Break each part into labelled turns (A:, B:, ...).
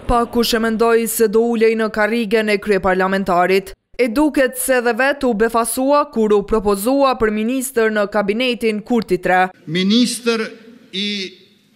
A: Pa kush e mendoi se do ulej në karrigen e kryeparlamentarit. E duket se dhe vetë u befasua kur u propozua për ministër në kabinetin Kurti 3.
B: Ministër i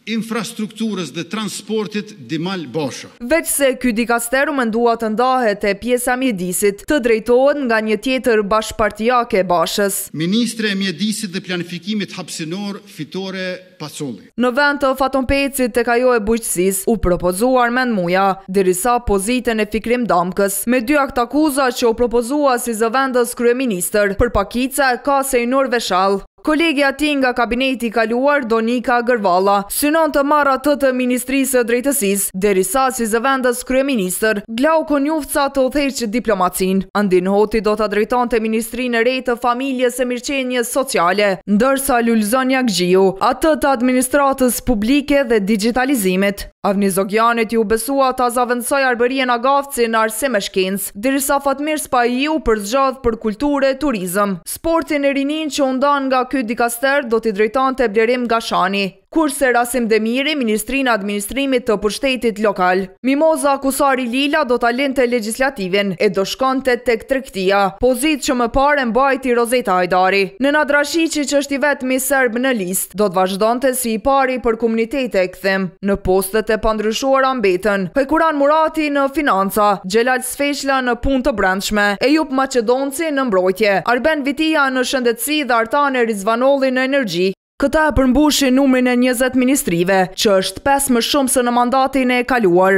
B: infrastrukturës dhe transportit Dimal Basha.
A: Veç se ky dikaster u mendua të ndahet e pjesa mjedisit, të drejtohet nga një tjetër bashkëpartijake e Bashës.
B: Ministre e mjedisit dhe planifikimit hapësinor Fitore Pacolli.
A: Në vend të Faton Pecit tek ajo e bujqësisë u propozua Armend Muja, derisa pozitën e Fikrim Damkës, me dy aktakuza që u propozua si zëvendës kryeministër, për pakica e ka Sejnur Veshall. Kolegi ati nga kabineti kaluar, Donika Gërvalla, synon të marrë atë të Ministrisë së Drejtësisë, derisa si zëvendës kryeministër, Glauko Njufca të udhëheqë diplomacin. Andin Hoti do të drejtonte Ministrinë e re të Familjes e Mirëqenies Sociale, ndërsa Lulzon Jakxhiu atë të administratës publike dhe digitalizimit. Avni Zogjanit ju besua ta zavendësoj Arbërien Agavci në Arsim e Shkencë, derisa Fatmir Spahiu për zgjodh për kulturë e turizëm. Sportin e rinin që u ndan nga ky dikaster do t'i drejtonte Blerim Gashani, kurse Rasim Demiri, Ministrinë e Administrimit të Pushtetit Lokal. Mimoza Kusari Lila do ta linte legjislativin e do shkonte tek Tregtia, pozitë që më parë mbajti Rozeta Hajdari. Nëna Drashiqi, që është i vetmi serb në listë, do të vazhdonte si i pari për komunitete e kthim. Në postet e pandryshuara mbeten Hekuran Murati në financa, Xhelal Sfeshla në punë të brendshme, Ejup Maqedonci në mbrojtje, Arben Vitia në shëndetësi dhe Artane Rizvanolli në energji. Këta e përmbushin numrin e 20 ministrive, që është 5 më shumë se në mandatin e kaluar.